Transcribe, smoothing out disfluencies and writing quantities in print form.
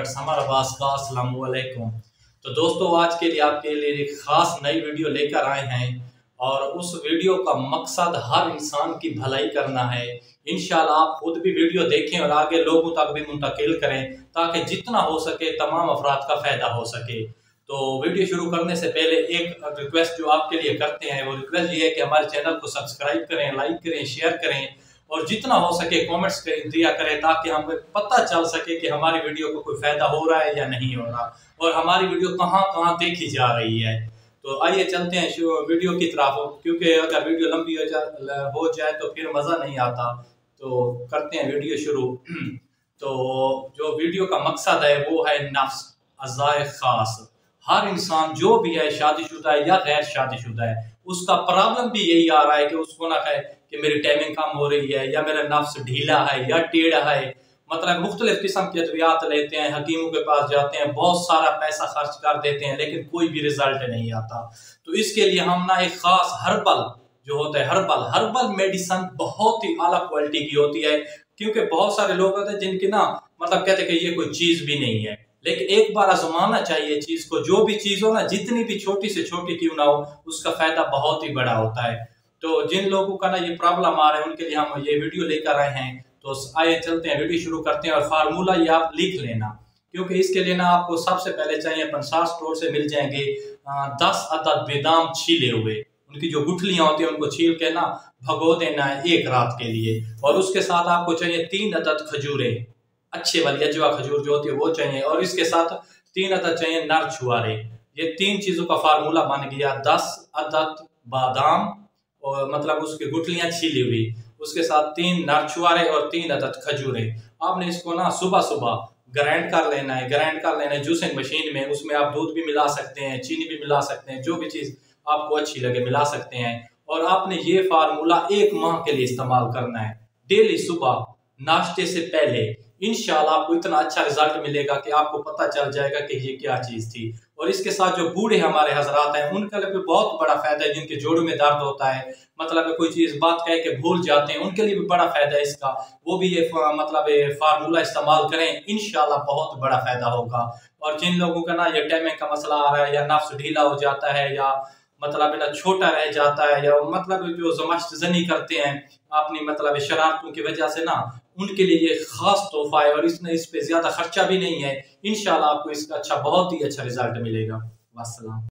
Doctor summer Abbas का अस्सलाम वालेकुम। तो दोस्तों, आज के लिए आपके लिए एक खास नई वीडियो लेकर आए हैं और उस वीडियो का मकसद हर इंसान की भलाई करना है। इंशाल्लाह आप खुद भी वीडियो देखें और आगे लोगों तक भी मुंतकिल करें ताकि जितना हो सके तमाम अफराद का फायदा हो सके। तो वीडियो शुरू करने से पहले एक रिक्वेस्ट जो आपके लिए करते हैं, वो रिक्वेस्ट ये है कि हमारे चैनल को सब्सक्राइब करें, लाइक करें, शेयर करें और जितना हो सके कमेंट्स दिया करें ताकि हमें पता चल सके कि हमारी वीडियो को कोई फायदा हो रहा है या नहीं हो रहा और हमारी वीडियो कहाँ कहाँ देखी जा रही है। तो आइए चलते हैं वीडियो की तरफ, क्योंकि अगर वीडियो लंबी हो जाए तो फिर मज़ा नहीं आता। तो करते हैं वीडियो शुरू। तो जो वीडियो का मकसद है वो है नफ्स अज़ाए खास। हर इंसान जो भी है, शादीशुदा है या गैर शादीशुदा है, उसका प्रॉब्लम भी यही आ रहा है कि उसको ना है कि मेरी टाइमिंग कम हो रही है या मेरा नफ्स ढीला है या टेढ़ा है। मतलब मुख्तलिफ किस्म के अद्वियात लेते हैं, हकीमों के पास जाते हैं, बहुत सारा पैसा खर्च कर देते हैं, लेकिन कोई भी रिजल्ट नहीं आता। तो इसके लिए हम ना एक खास हर्बल जो होता है, हर्बल मेडिसन बहुत ही आला क्वालिटी की होती है। क्योंकि बहुत सारे लोग होते हैं जिनकी ना मतलब कहते हैं कि ये कोई चीज भी नहीं है, लेकिन एक बार आजमाना चाहिए चीज को। जो भी चीज हो ना, जितनी भी छोटी से छोटी क्यों ना हो, उसका फायदा बहुत ही बड़ा होता है। तो जिन लोगों का ना ये प्रॉब्लम आ रहा है उनके लिए हम ये वीडियो लेकर आए हैं। तो आइए चलते हैं, वीडियो शुरू करते हैं। और फार्मूला ये आप लिख लेना, क्योंकि इसके लिए ना आपको सबसे पहले चाहिए पंसार स्टोर से मिल जाएंगे 10 अदद बादाम छीले हुए। उनकी जो गुठलियां होती है उनको छील के ना भगो देना है एक रात के लिए। और उसके साथ आपको चाहिए 3 अदद खजूरें, अच्छे वाली अजवा खजूर जो होती है वो चाहिए। और इसके साथ 3 अदद चाहिए नर छुआरे। ये 3 चीजों का फार्मूला बन गया 10 अदद बादाम और मतलब उसकी गुठलियां छीली हुई, उसके साथ 3 नर छुआरे और 3 अदद खजूरें। आपने इसको ना सुबह सुबह ग्राइंड कर लेना है जूसिंग मशीन में। उसमें आप दूध भी मिला सकते हैं, चीनी भी मिला सकते हैं, जो भी चीज आपको अच्छी लगे मिला सकते हैं। और आपने ये फार्मूला 1 माह के लिए इस्तेमाल करना है, डेली सुबह नाश्ते से पहले। इंशाल्लाह आपको इतना अच्छा रिजल्ट मिलेगा कि आपको पता चल जाएगा कि ये क्या चीज थी। और इसके साथ जो बूढ़े हमारे हजरात हैं उनके लिए भी बहुत बड़ा फायदा है, जिनके जोड़ों में दर्द होता है, मतलब कोई चीज बात कह के भूल जाते हैं, उनके लिए भी बड़ा फायदा है इसका। वो भी ये मतलब फार्मूला इस्तेमाल करें, इंशाल्लाह बहुत बड़ा फायदा होगा। और जिन लोगों का ना ये टाइमिंग का मसला आ रहा है या नफ्स ढीला हो जाता है या मतलब ना छोटा रह जाता है या मतलब जो जमाश्तजनी करते हैं अपनी मतलब शरारतों की वजह से ना, उनके लिए ये खास तोहफा है। और इसमें इस पे ज्यादा खर्चा भी नहीं है। इंशाल्लाह आपको इसका बहुत ही अच्छा रिजल्ट मिलेगा। वस्सलाम।